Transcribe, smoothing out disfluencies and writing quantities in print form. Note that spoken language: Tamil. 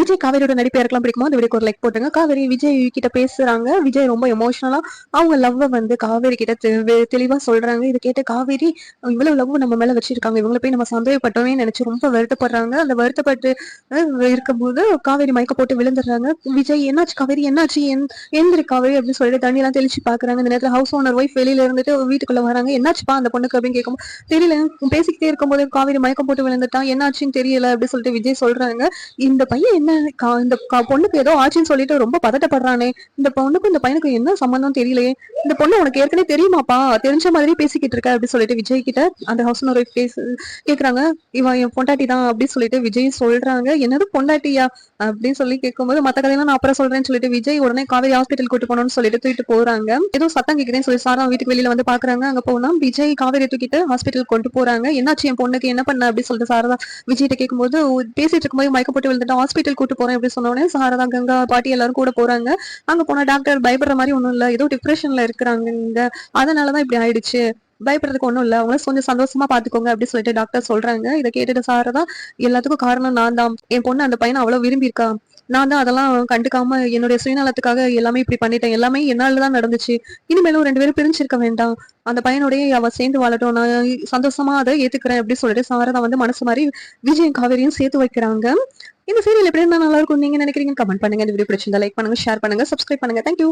விஜய் காவேரியோட நடிப்பு யாருக்கெல்லாம் பிடிக்குமோ அந்த வீடியோக்கு ஒரு லைக் போட்டுங்க. காவேரி விஜய் கிட்ட பேசுறாங்க. விஜய் ரொம்ப எமோஷனலா அவங்க லவ்வ வந்து காவேரி கிட்ட தெளிவா சொல்றாங்க. இத கேட்டு காவேரி இவ்வளவு லவ் நம்ம மேல வச்சிருக்காங்க. இவங்கள போய் நம்ம சந்தேகப்பட்டோமே நினைச்சு ரொம்ப வருத்தப்படுறாங்க. அந்த வருத்தப்பட்டு இருக்கும்போது காவேரி மயக்க போட்டு விழுந்துடுறாங்க. விஜய் என்னாச்சு காவேரி என்னாச்சு எந்திரி காவேரி அப்படின்னு சொல்லிட்டு தண்ணி எல்லாம் தெளிச்சு பாக்குறாங்க. இந்த நேரத்துல ஹவுஸ் ஓனர் ஒய்ஃப் வெளியில இருந்துட்டு வீட்டுக்குள்ள வராங்க. என்னாச்சுப்பா அந்த பொண்ணுக்கு அப்படின்னு கேட்கும் தெரியல பேசிக்கிட்டே இருக்கும்போது காவேரி மயக்கம் போட்டு விழுந்துட்டான் என்னாச்சுன்னு தெரியல அப்படின்னு சொல்லிட்டு விஜய் சொல்றாங்க. இந்த பையன் என்ன இந்த பொண்ணுக்கு ஏதோ ஆச்சுன்னு சொல்லிட்டு ரொம்ப பதட்டப்படுறானே, இந்த பொண்ணுக்கும் இந்த பையனுக்கும் என்ன சம்பந்தம் தெரியலையே, இந்த பொண்ணு உனக்கு ஏற்கனவே தெரியுமாப்பா, தெரிஞ்ச மாதிரி பேசிக்கிட்டு இருக்க அப்படின்னு சொல்லிட்டு விஜய் கிட்ட அந்த ஹவுஸ் ஓனர் கேக்குறாங்க. இவன் என் பொண்டாட்டி தான் அப்படின்னு சொல்லிட்டு விஜய் சொல்றாங்க. என்னது பொண்டாட்டியா அப்படின்னு சொல்லி கேட்கும்போது மத்த கதையெல்லாம் நான் அப்புறம் சொல்றேன்னு சொல்லிட்டு விஜய் உடனே காவேரி ஹாஸ்பிட்டல் கூட்டு போனோம்னு சொல்லிட்டு தூக்கிட்டு போறாங்க. ஏதோ சத்தம் கேக்குதுன்னு சொல்லி சாரா வீட்டுக்கு வெளியில வந்து பாக்குறாங்க. அங்க போனா விஜய் காவேரி தூக்கிட்டு ஹாஸ்பிட்டல் கொண்டு போறாங்க. என்னாச்சு என் பொண்ணுக்கு என்ன பண்ண அப்படின்னு சொல்லிட்டு சாரதா விஜய்கிட்ட கேட்கும்போது பேசிட்டு இருக்கும்போது மயக்கம் போட்டு விழுந்துட்டு ஹாஸ்பிட்டல் கூட்டு போறேன் அப்படின்னு சொன்னோடனே சாரதா கங்கா பாட்டி எல்லாரும் கூட போறாங்க. அங்க போனா டாக்டர் பயப்படுற மாதிரி ஒண்ணும் இல்ல, ஏதோ டிப்ரெஷன்ல இருக்கிறாங்க, அதனாலதான் இப்படி ஆயிடுச்சு, பயப்படுறதுக்கு ஒண்ணும் இல்ல, அவங்கள கொஞ்சம் சந்தோஷமா பாத்துக்கோங்க அப்படின்னு சொல்லிட்டு டாக்டர் சொல்றாங்க. இதை கேட்டுட்டு சாரதா எல்லாத்துக்கும் காரணம் நான் தான், என் பொண்ணு அந்த பையனை அவ்வளவு விரும்பி இருக்கா, நான் தான் அதெல்லாம் கண்டுக்காம என்னுடைய சுயநலத்துக்காக எல்லாமே இப்படி பண்ணிட்டேன், எல்லாமே என்னாலதான் நடந்துச்சு, இனிமேலும் 2 பேரும் பிரிஞ்சிருக்க வேண்டாம், அந்த பையனோடய அவ சேர்ந்து வாழட்டும், நான் சந்தோஷமா அதை ஏத்துக்கிறேன் அப்படின்னு சொல்லிட்டு சாரதா வந்து மனசு மாதிரி விஜயும் காவேரியும் சேர்த்து வைக்கிறாங்க. இந்த சீரியல் எப்படி இருந்தா நல்லா இருக்கும் நீங்க நினைக்கிறீங்க? கமெண்ட் பண்ணுங்க. இந்த வீடியோ பிடிச்சிருந்தா லைக் பண்ணுங்க, ஷேர் பண்ணுங்க, சப்ஸ்கிரைப் பண்ணுங்க. தேங்க்யூ.